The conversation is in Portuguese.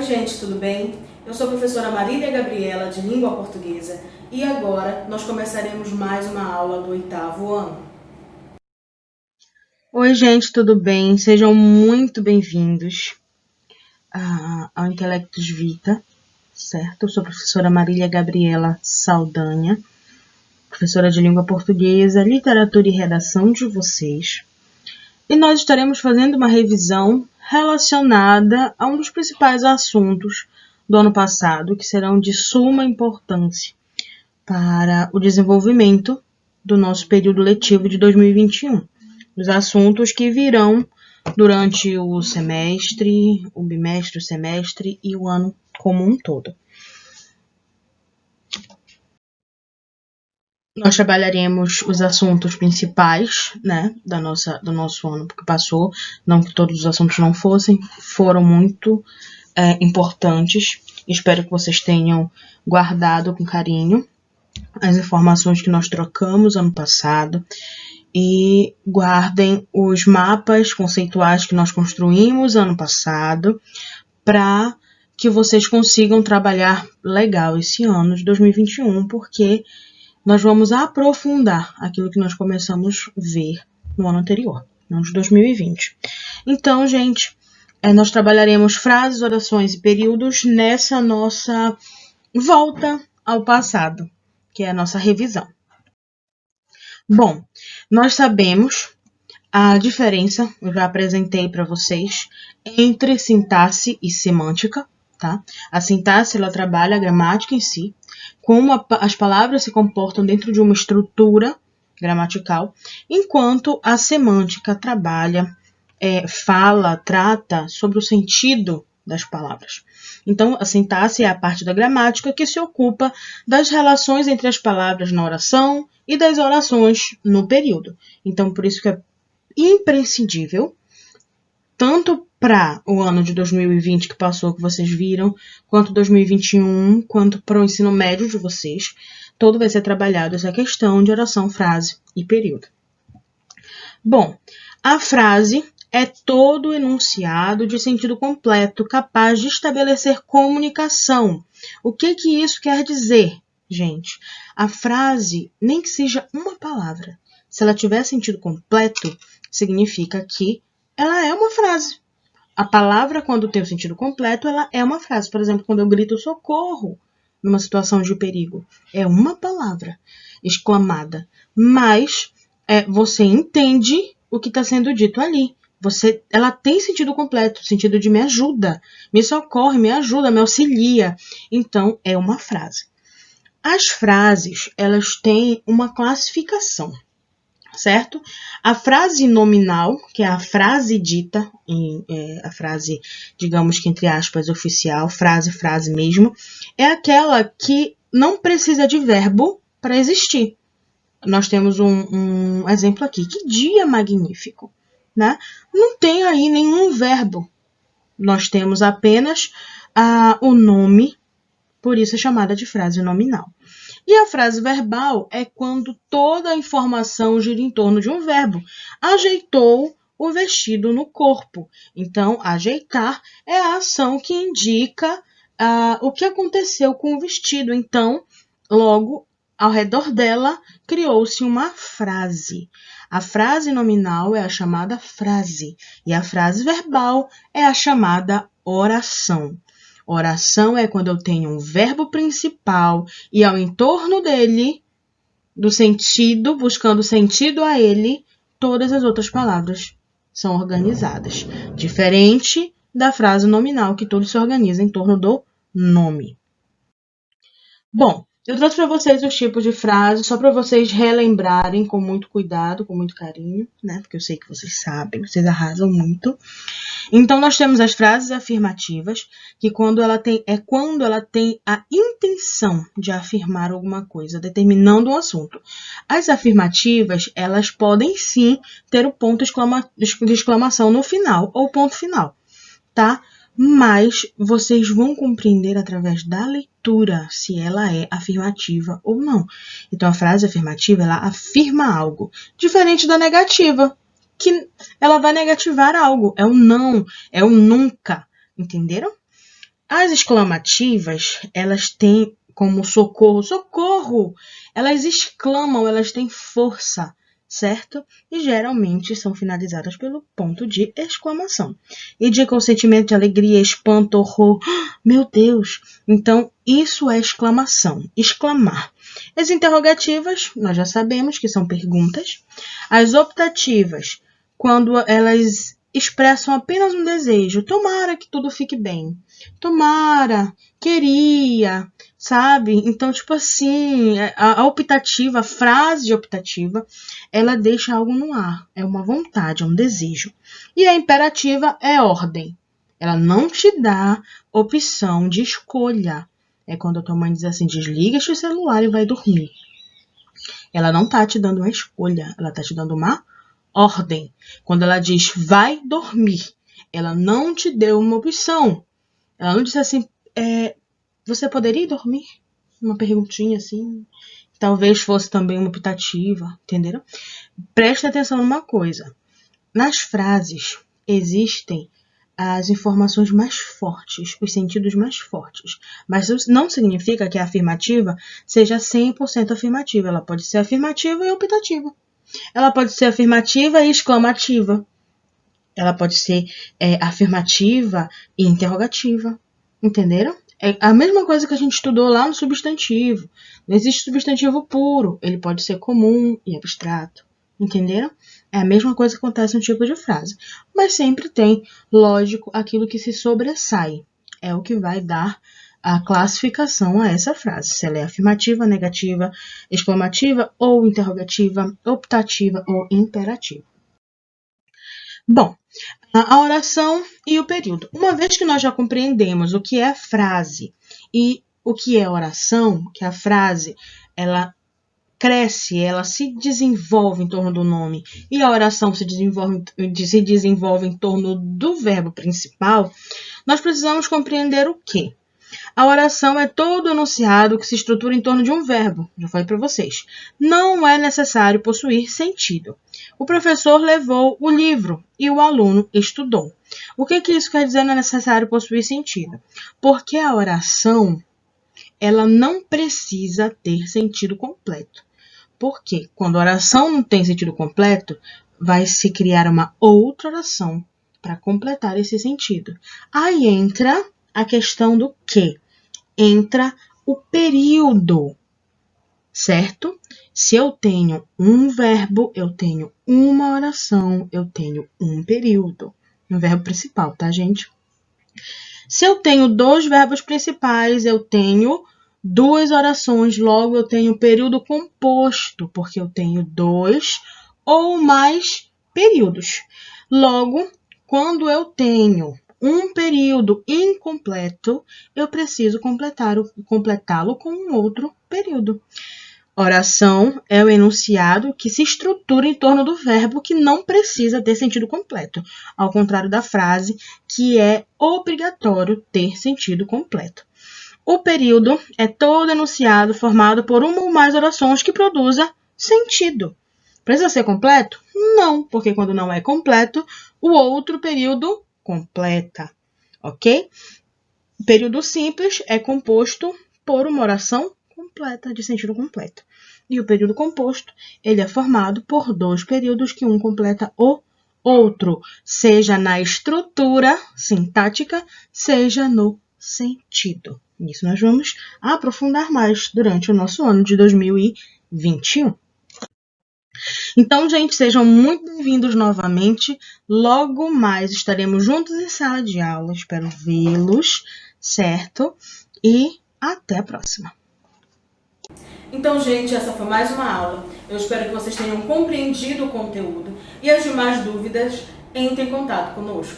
gente, tudo bem? Eu sou a professora Marília Gabriela, de Língua Portuguesa, e agora nós começaremos mais uma aula do 8º ano. Oi, gente, tudo bem? Sejam muito bem-vindos ao Intelectus Vita, certo? Eu sou a professora Marília Gabriela Saldanha, professora de Língua Portuguesa, Literatura e Redação de vocês. E nós estaremos fazendo uma revisão relacionada a um dos principais assuntos do ano passado, que serão de suma importância para o desenvolvimento do nosso período letivo de 2021. Os assuntos que virão durante o semestre, o bimestre, o semestre e o ano como um todo. Nós trabalharemos os assuntos principais, né, do nosso ano que passou. Não que todos os assuntos não foram muito importantes. Espero que vocês tenham guardado com carinho as informações que nós trocamos ano passado e guardem os mapas conceituais que nós construímos ano passado para que vocês consigam trabalhar legal esse ano de 2021, porque nós vamos aprofundar aquilo que nós começamos a ver no ano anterior, no ano de 2020. Então, gente, nós trabalharemos frases, orações e períodos nessa nossa volta ao passado, que é a nossa revisão. Bom, nós sabemos a diferença, eu já apresentei para vocês, entre sintaxe e semântica, tá? A sintaxe, ela trabalha a gramática em si, como as palavras se comportam dentro de uma estrutura gramatical, enquanto a semântica trabalha, trata sobre o sentido das palavras. Então, a sintaxe é a parte da gramática que se ocupa das relações entre as palavras na oração e das orações no período. Então, por isso que é imprescindível, tanto para o ano de 2020 que passou, que vocês viram, quanto 2021, quanto para o ensino médio de vocês, todo vai ser trabalhado essa questão de oração, frase e período. Bom, a frase é todo enunciado de sentido completo, capaz de estabelecer comunicação. O que isso quer dizer, gente? A frase, nem que seja uma palavra, se ela tiver sentido completo, significa que ela é uma frase. A palavra, quando tem o sentido completo, ela é uma frase. Por exemplo, quando eu grito socorro numa situação de perigo, é uma palavra exclamada, mas você entende o que está sendo dito ali. Ela tem sentido completo, sentido de me ajuda, me socorre, me ajuda, me auxilia. Então, é uma frase. As frases, elas têm uma classificação, certo? A frase nominal, que é a frase dita, a frase, digamos que entre aspas, oficial, frase mesmo, é aquela que não precisa de verbo para existir. Nós temos um exemplo aqui. Que dia magnífico, né? Não tem aí nenhum verbo. Nós temos apenas o nome, por isso é chamada de frase nominal. E a frase verbal é quando toda a informação gira em torno de um verbo. Ajeitou o vestido no corpo. Então, ajeitar é a ação que indica o que aconteceu com o vestido. Então, logo, ao redor dela, criou-se uma frase. A frase nominal é a chamada frase. E a frase verbal é a chamada oração. Oração é quando eu tenho um verbo principal e ao entorno dele, do sentido, buscando sentido a ele, todas as outras palavras são organizadas. Diferente da frase nominal, que tudo se organiza em torno do nome. Bom, eu trouxe para vocês os tipos de frases, só para vocês relembrarem com muito cuidado, com muito carinho, né? Porque eu sei que vocês sabem, vocês arrasam muito. Então, nós temos as frases afirmativas, que quando ela tem a intenção de afirmar alguma coisa, determinando um assunto. As afirmativas, elas podem sim ter o ponto de exclamação no final, ou ponto final, tá? Mas vocês vão compreender através da leitura se ela é afirmativa ou não. Então, a frase afirmativa, ela afirma algo, diferente da negativa, que ela vai negativar algo. É o não, é o nunca, entenderam? As exclamativas, elas têm como socorro, socorro! Elas exclamam, elas têm força, certo? E geralmente são finalizadas pelo ponto de exclamação. Indicam o sentimento de alegria, espanto, horror. Meu Deus! Então, isso é exclamação, exclamar. As interrogativas, nós já sabemos que são perguntas. As optativas, quando elas expressam apenas um desejo. Tomara que tudo fique bem. Tomara, queria, sabe? Então, tipo assim, a optativa, a frase optativa, ela deixa algo no ar. É uma vontade, é um desejo. E a imperativa é ordem. Ela não te dá opção de escolha. É quando a tua mãe diz assim, desliga este celular e vai dormir. Ela não tá te dando uma escolha, ela tá te dando uma ordem. Quando ela diz vai dormir, ela não te deu uma opção. Ela não disse assim, você poderia dormir? Uma perguntinha assim. Talvez fosse também uma optativa, entenderam? Preste atenção numa coisa. Nas frases existem as informações mais fortes, os sentidos mais fortes. Mas isso não significa que a afirmativa seja 100% afirmativa. Ela pode ser afirmativa e optativa. Ela pode ser afirmativa e exclamativa. Ela pode ser afirmativa e interrogativa. Entenderam? É a mesma coisa que a gente estudou lá no substantivo. Não existe substantivo puro. Ele pode ser comum e abstrato. Entenderam? É a mesma coisa que acontece no tipo de frase. Mas sempre tem, lógico, aquilo que se sobressai. É o que vai dar a classificação a essa frase. Se ela é afirmativa, negativa, exclamativa ou interrogativa, optativa ou imperativa. Bom, a oração e o período. Uma vez que nós já compreendemos o que é frase e o que é oração, que a frase ela cresce, ela se desenvolve em torno do nome e a oração se desenvolve em torno do verbo principal, nós precisamos compreender o quê? A oração é todo enunciado que se estrutura em torno de um verbo, já falei para vocês. Não é necessário possuir sentido. O professor levou o livro e o aluno estudou. O que isso quer dizer não é necessário possuir sentido? Porque a oração, ela não precisa ter sentido completo. Porque quando a oração não tem sentido completo, vai se criar uma outra oração para completar esse sentido. Aí entra a questão do quê? Entra o período, certo? Se eu tenho um verbo, eu tenho uma oração, eu tenho um período. Um verbo principal, tá, gente? Se eu tenho dois verbos principais, eu tenho duas orações, logo eu tenho período composto, porque eu tenho dois ou mais períodos. Logo, quando eu tenho um período incompleto, eu preciso completá-lo com um outro período. Oração é o enunciado que se estrutura em torno do verbo que não precisa ter sentido completo, ao contrário da frase que é obrigatório ter sentido completo. O período é todo enunciado formado por uma ou mais orações que produza sentido. Precisa ser completo? Não, porque quando não é completo, o outro período completa, ok? O período simples é composto por uma oração completa, de sentido completo. E o período composto, ele é formado por dois períodos que um completa o outro, seja na estrutura sintática, seja no sentido. Isso nós vamos aprofundar mais durante o nosso ano de 2021. Então, gente, sejam muito bem-vindos novamente. Logo mais estaremos juntos em sala de aula. Espero vê-los, certo? E até a próxima. Então, gente, essa foi mais uma aula. Eu espero que vocês tenham compreendido o conteúdo. E as demais dúvidas, entrem em contato conosco.